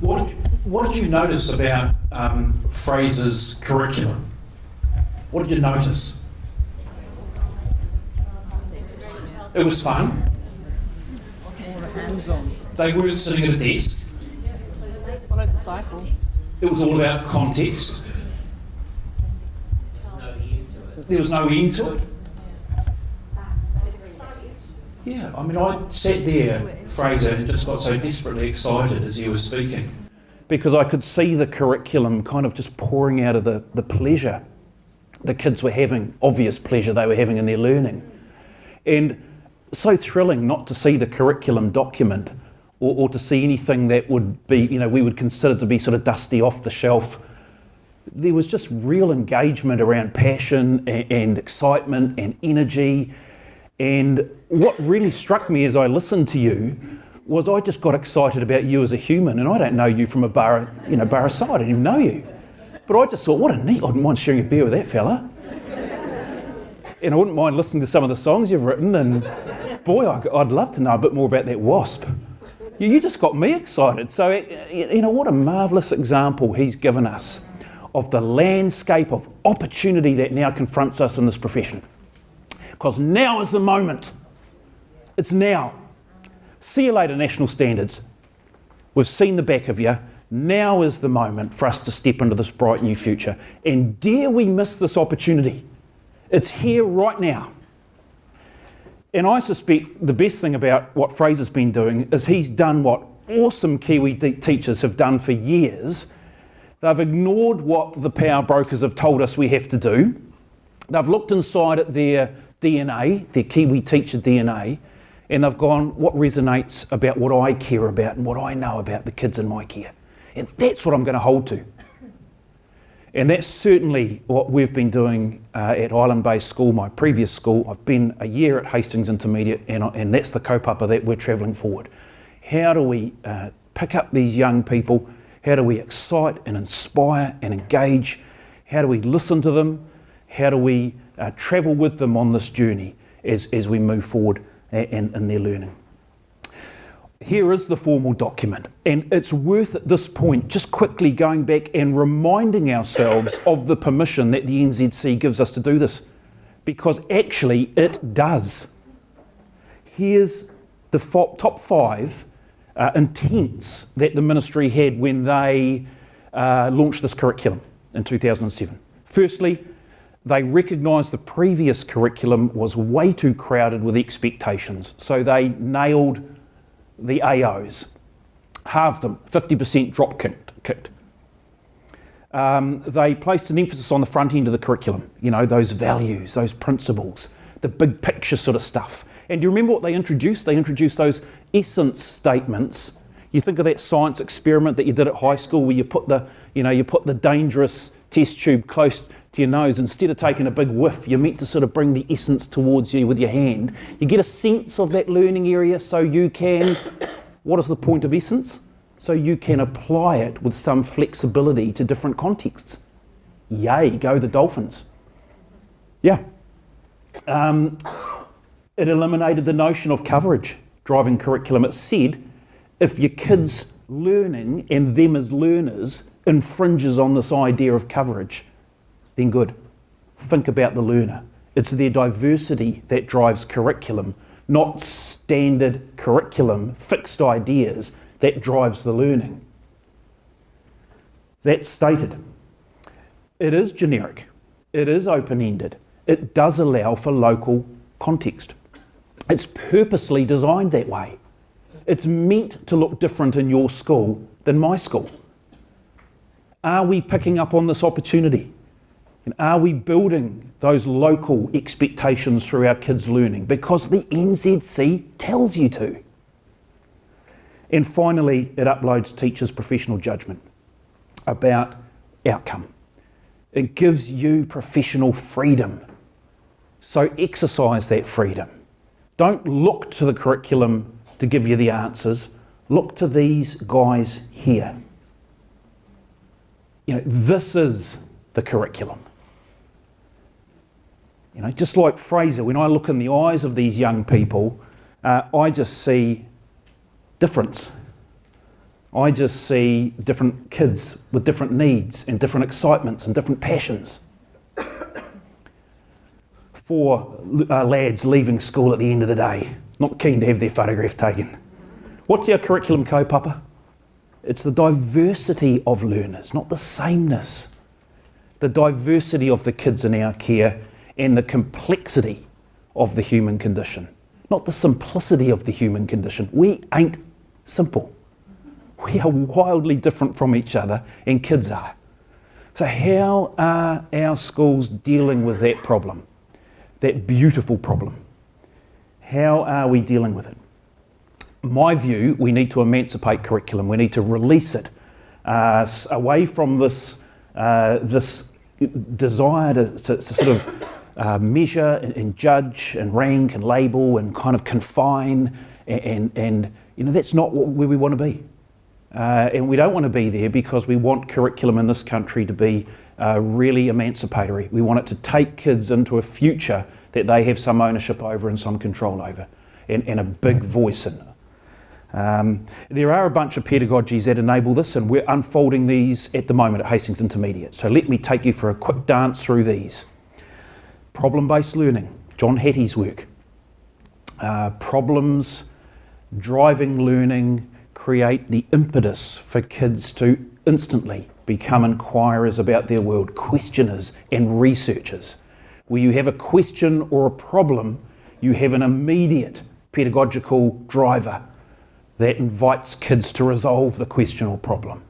What did you notice about Fraser's curriculum? What did you notice? It was fun. Hands-on. They weren't sitting at a desk. Followed the cycle. It was all about context. There was no end to it. Yeah, I mean, I sat there, Fraser, and just got so desperately excited as he was speaking, because I could see the curriculum kind of just pouring out of the pleasure the kids were having, obvious pleasure they were having in their learning. And so thrilling not to see the curriculum document or to see anything that would be, we would consider to be sort of dusty off the shelf. There was just real engagement around passion and excitement and energy. And what really struck me as I listened to you was I just got excited about you as a human. And I don't know you from a bar aside, I didn't even know you. But I just thought, what a neat, I wouldn't mind sharing a beer with that fella. And I wouldn't mind listening to some of the songs you've written. And boy, I'd love to know a bit more about that wasp. You just got me excited. So, what a marvellous example he's given us of the landscape of opportunity that now confronts us in this profession. Because now is the moment. It's now. See you later, national standards. We've seen the back of you. Now is the moment for us to step into this bright new future. And dare we miss this opportunity? It's here right now. And I suspect the best thing about what Fraser's been doing is he's done what awesome Kiwi teachers have done for years. They've ignored what the power brokers have told us we have to do. They've looked inside at their DNA, their Kiwi teacher DNA, and they've gone, what resonates about what I care about and what I know about the kids in my care? And that's what I'm going to hold to. And that's certainly what we've been doing at Island-based school, my previous school. I've been a year at Hastings Intermediate, and that's the kaupapa that we're travelling forward. How do we pick up these young people? How do we excite and inspire and engage? How do we listen to them? How do we travel with them on this journey as we move forward in their learning? Here is the formal document, and it's worth at this point just quickly going back and reminding ourselves of the permission that the NZC gives us to do this, because actually it does. Here's the top 5 intents that the ministry had when they launched this curriculum in 2007. Firstly, they recognised the previous curriculum was way too crowded with expectations, so they nailed the AOs, halved them, 50% drop kicked. They placed an emphasis on the front end of the curriculum, those values, those principles, the big picture sort of stuff. And do you remember what they introduced? They introduced those essence statements. You think of that science experiment that you did at high school where you put the dangerous test tube close to your nose. Instead of taking a big whiff, you're meant to sort of bring the essence towards you with your hand. You get a sense of that learning area so you can, what is the point of essence? So you can apply it with some flexibility to different contexts. Yay, go the Dolphins. Yeah. It eliminated the notion of coverage driving curriculum. It said if your kids' learning and them as learners infringes on this idea of coverage, then good. Think about the learner. It's their diversity that drives curriculum, not standard curriculum, fixed ideas that drives the learning. That's stated. It is generic. It is open-ended. It does allow for local context. It's purposely designed that way. It's meant to look different in your school than my school. Are we picking up on this opportunity? And are we building those local expectations through our kids' learning? Because the NZC tells you to. And finally, it uploads teachers' professional judgment about outcome. It gives you professional freedom. So exercise that freedom. Don't look to the curriculum to give you the answers. Look to these guys here. This is the curriculum. Just like Fraser, when I look in the eyes of these young people, I just see difference. I just see different kids with different needs and different excitements and different passions. 4 lads leaving school at the end of the day, not keen to have their photograph taken. What's our curriculum kaupapa? It's the diversity of learners, not the sameness. The diversity of the kids in our care and the complexity of the human condition, not the simplicity of the human condition. We ain't simple. We are wildly different from each other, and kids are. So how are our schools dealing with that problem? That beautiful problem. How are we dealing with it? My view, we need to emancipate curriculum. We need to release it away from this desire to sort of measure and judge and rank and label and kind of confine and that's not where we want to be. And we don't want to be there because we want curriculum in this country to be really emancipatory. We want it to take kids into a future that they have some ownership over and some control over and a big voice in. There are a bunch of pedagogies that enable this, and we're unfolding these at the moment at Hastings Intermediate. So let me take you for a quick dance through these. Problem-based learning, John Hattie's work. Problems driving learning create the impetus for kids to instantly become inquirers about their world, questioners and researchers. Where you have a question or a problem, you have an immediate pedagogical driver that invites kids to resolve the question or problem.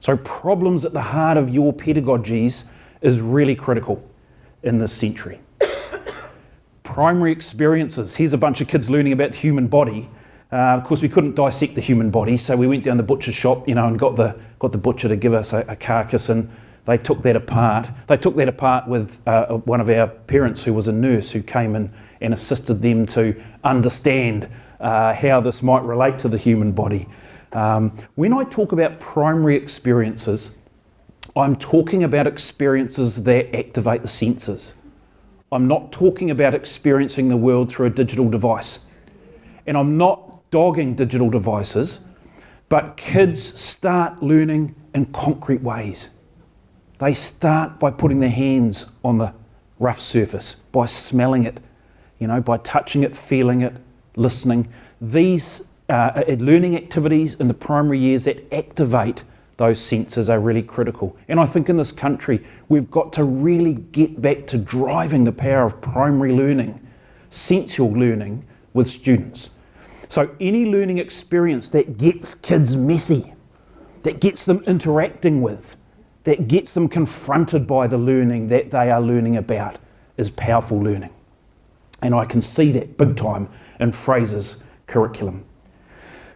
So problems at the heart of your pedagogies is really critical in this century. Primary experiences. Here's a bunch of kids learning about the human body. Of course, we couldn't dissect the human body, so we went down the butcher's shop, and got the butcher to give us a carcass, and they took that apart. They took that apart with one of our parents who was a nurse who came in and assisted them to understand how this might relate to the human body. When I talk about primary experiences, I'm talking about experiences that activate the senses. I'm not talking about experiencing the world through a digital device. And I'm not dogging digital devices, but kids start learning in concrete ways. They start by putting their hands on the rough surface, by smelling it, by touching it, feeling it, listening. These learning activities in the primary years that activate those senses are really critical. And I think in this country, we've got to really get back to driving the power of primary learning, sensual learning with students. So any learning experience that gets kids messy, that gets them interacting with, that gets them confronted by the learning that they are learning about is powerful learning. And I can see that big time in Fraser's curriculum.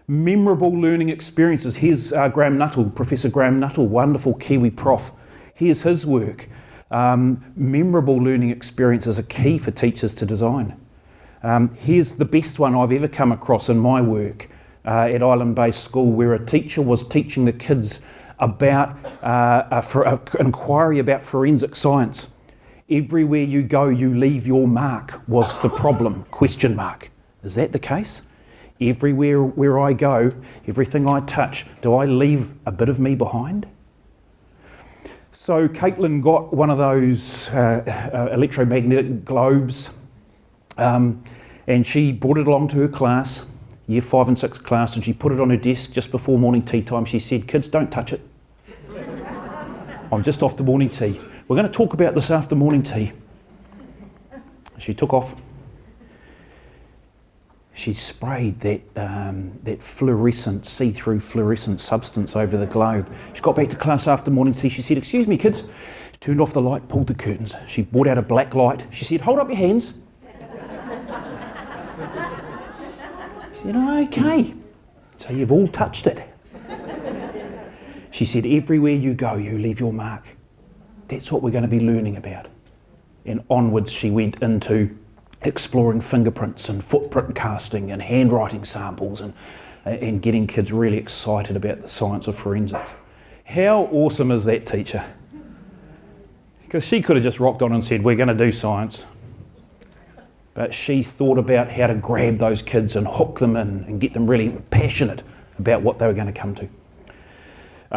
Memorable learning experiences. Here's Graham Nuttall, Professor Graham Nuttall, wonderful Kiwi prof. Here's his work. Memorable learning experiences are key for teachers to design. Here's the best one I've ever come across in my work at Island-based school, where a teacher was teaching the kids about an inquiry about forensic science. Everywhere you go, you leave your mark was the problem, question mark. Is that the case? Everywhere where I go, everything I touch, do I leave a bit of me behind? So Caitlin got one of those electromagnetic globes, and she brought it along to her class, year 5 and 6 class, and she put it on her desk just before morning tea time. She said, "Kids, don't touch it. I'm just off to morning tea. We're going to talk about this after morning tea." She took off. She sprayed that fluorescent, see-through fluorescent substance over the globe. She got back to class after morning tea. She said, "Excuse me, kids." She turned off the light, pulled the curtains. She brought out a black light. She said, "Hold up your hands." She said, "Okay, so you've all touched it." She said, "Everywhere you go, you leave your mark. That's what we're going to be learning about." And onwards she went into exploring fingerprints and footprint casting and handwriting samples and getting kids really excited about the science of forensics. How awesome is that teacher? Because she could have just rocked on and said, "We're going to do science." But she thought about how to grab those kids and hook them in and get them really passionate about what they were going to come to.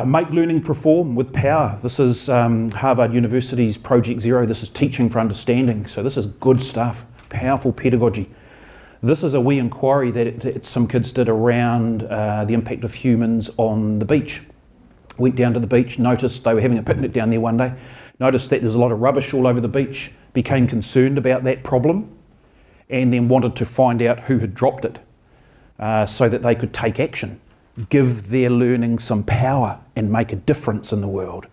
Make learning perform with power. This is Harvard University's Project Zero. This is teaching for understanding. So this is good stuff, powerful pedagogy. This is a wee inquiry that some kids did around the impact of humans on the beach. Went down to the beach, noticed they were having a picnic down there one day, noticed that there's a lot of rubbish all over the beach, became concerned about that problem, and then wanted to find out who had dropped it so that they could take action, give their learning some power and make a difference in the world.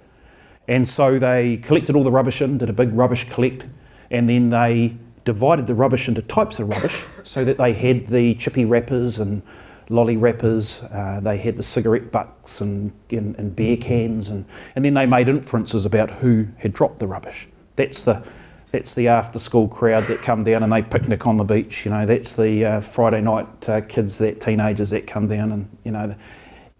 And so they collected all the rubbish in, did a big rubbish collect, and then they divided the rubbish into types of rubbish so that they had the chippy wrappers and lolly wrappers, they had the cigarette butts and beer cans, and then they made inferences about who had dropped the rubbish. That's the after school crowd that come down and they picnic on the beach, that's the Friday night kids, that teenagers that come down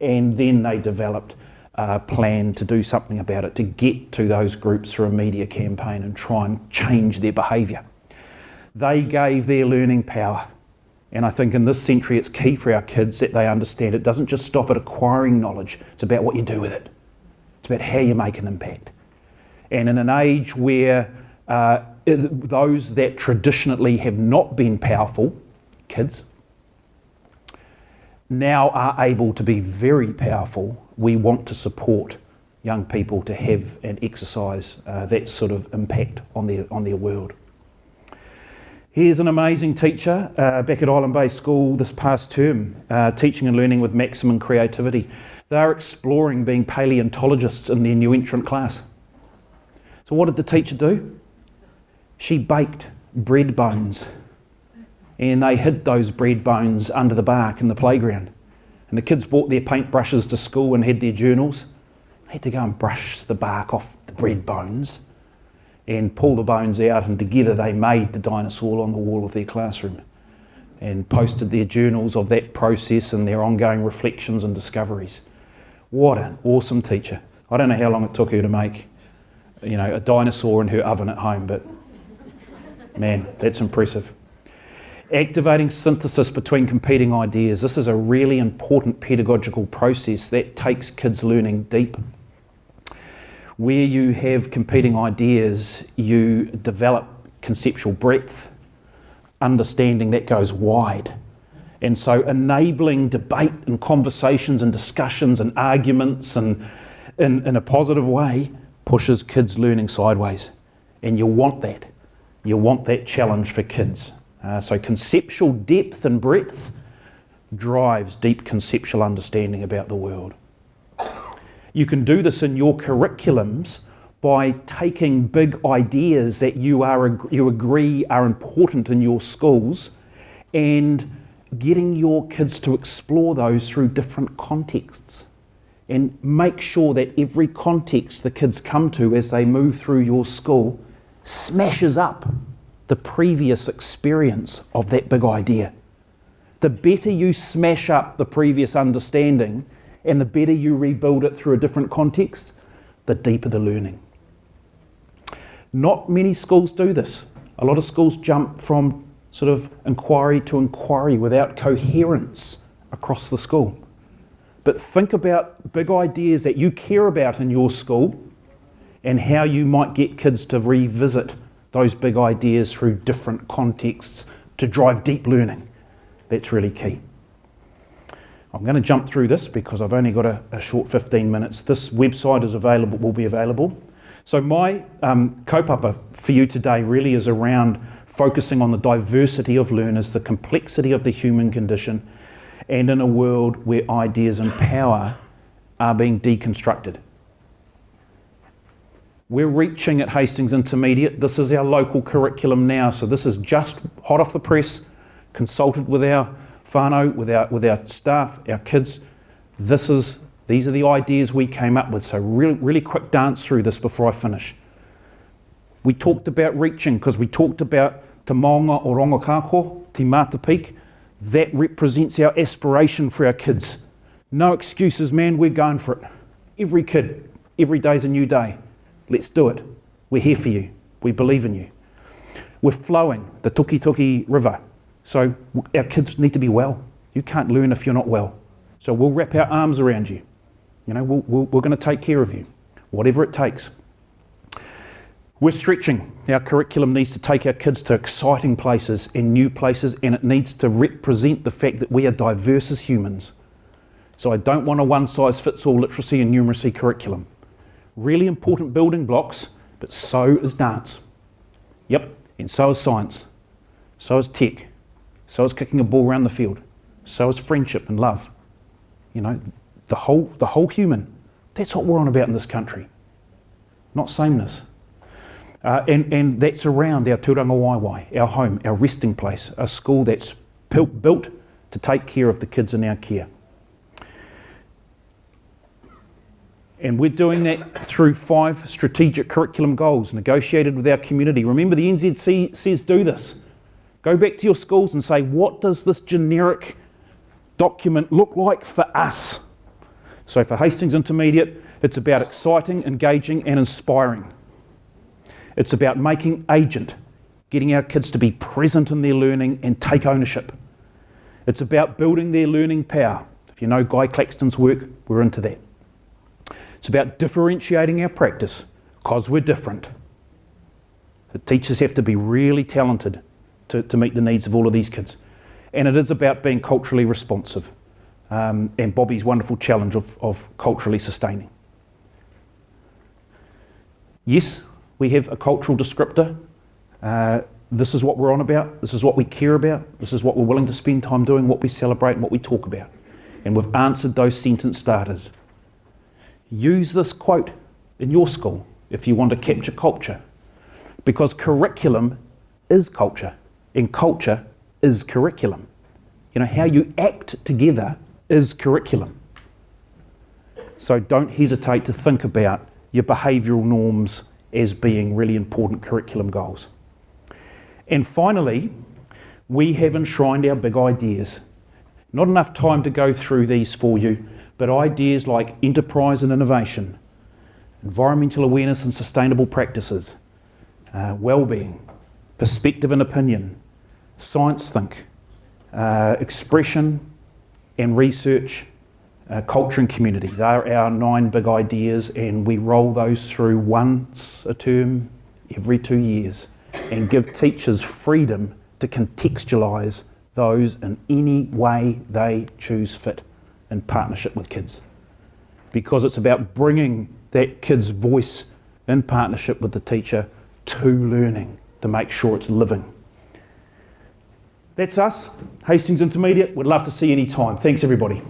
and then they developed a plan to do something about it, to get to those groups through a media campaign and try and change their behaviour. They gave their learning power. And I think in this century it's key for our kids that they understand it doesn't just stop at acquiring knowledge, it's about what you do with it. It's about how you make an impact. And in an age where those that traditionally have not been powerful, kids, now are able to be very powerful, we want to support young people to have and exercise that sort of impact on their world. Here's an amazing teacher back at Island Bay School this past term, teaching and learning with maximum creativity. They're exploring being paleontologists in their new entrant class. So what did the teacher do? She baked bread bones, and they hid those bread bones under the bark in the playground. And the kids brought their paintbrushes to school and had their journals. They had to go and brush the bark off the bread bones and pull the bones out, and together they made the dinosaur on the wall of their classroom and posted their journals of that process and their ongoing reflections and discoveries. What an awesome teacher. I don't know how long it took her to make, a dinosaur in her oven at home, but man, that's impressive. Activating synthesis between competing ideas. This is a really important pedagogical process that takes kids learning deep. Where you have competing ideas, you develop conceptual breadth, understanding that goes wide. And so enabling debate and conversations and discussions and arguments and in a positive way pushes kids learning sideways. And you want that. You want that challenge for kids. So conceptual depth and breadth drives deep conceptual understanding about the world. You can do this in your curriculums by taking big ideas that you agree are important in your schools and getting your kids to explore those through different contexts. And make sure that every context the kids come to as they move through your school smashes up the previous experience of that big idea. The better you smash up the previous understanding and the better you rebuild it through a different context, the deeper the learning. Not many schools do this. A lot of schools jump from sort of inquiry to inquiry without coherence across the school. But think about big ideas that you care about in your school and how you might get kids to revisit those big ideas through different contexts to drive deep learning. That's really key. I'm going to jump through this because I've only got a short 15 minutes. This website is available, will be available. So my kaupapa for you today really is around focusing on the diversity of learners, the complexity of the human condition, and in a world where ideas and power are being deconstructed. We're reaching at Hastings Intermediate. This is our local curriculum now. So this is just hot off the press, consulted with our whānau, with our staff, our kids. These are the ideas we came up with. So really quick dance through this before I finish. We talked about reaching because we talked about Te Maunga o Rongokako, Te Mata Peak. That represents our aspiration for our kids. No excuses, man, we're going for it. Every kid, every day's a new day. Let's do it. We're here for you. We believe in you. We're flowing the Tukituki River. So our kids need to be well. You can't learn if you're not well. So we'll wrap our arms around you. You know, we're going to take care of you, whatever it takes. We're stretching. Our curriculum needs to take our kids to exciting places and new places, and it needs to represent the fact that we are diverse as humans. So I don't want a one-size-fits-all literacy and numeracy curriculum. Really important building blocks, but so is dance. Yep, and so is science. So is tech. So is kicking a ball around the field. So is friendship and love. You know, the whole human. That's what we're on about in this country. Not sameness. And that's around our tūranga waiwai, our home, our resting place, a school that's built to take care of the kids in our care. And we're doing that through 5 strategic curriculum goals negotiated with our community. Remember, the NZC says do this. Go back to your schools and say, what does this generic document look like for us? So for Hastings Intermediate, it's about exciting, engaging and inspiring. It's about making agent, getting our kids to be present in their learning and take ownership. It's about building their learning power. If you know Guy Claxton's work, we're into that. It's about differentiating our practice because we're different. The teachers have to be really talented to meet the needs of all of these kids. And it is about being culturally responsive and Bobby's wonderful challenge of culturally sustaining. Yes, we have a cultural descriptor. This is what we're on about. This is what we care about. This is what we're willing to spend time doing, what we celebrate and what we talk about. And we've answered those sentence starters. Use this quote in your school if you want to capture culture, because curriculum is culture and culture is curriculum. You know, how you act together is curriculum. So don't hesitate to think about your behavioural norms as being really important curriculum goals. And finally, we have enshrined our big ideas. Not enough time to go through these for you, but ideas like enterprise and innovation, environmental awareness and sustainable practices, well-being, perspective and opinion, science think, expression and research, culture and community. They are our 9 big ideas, and we roll those through once a term every 2 years and give teachers freedom to contextualise those in any way they choose fit in partnership with kids. Because it's about bringing that kid's voice in partnership with the teacher to learning to make sure it's living. That's us, Hastings Intermediate. We'd love to see you any time. Thanks everybody.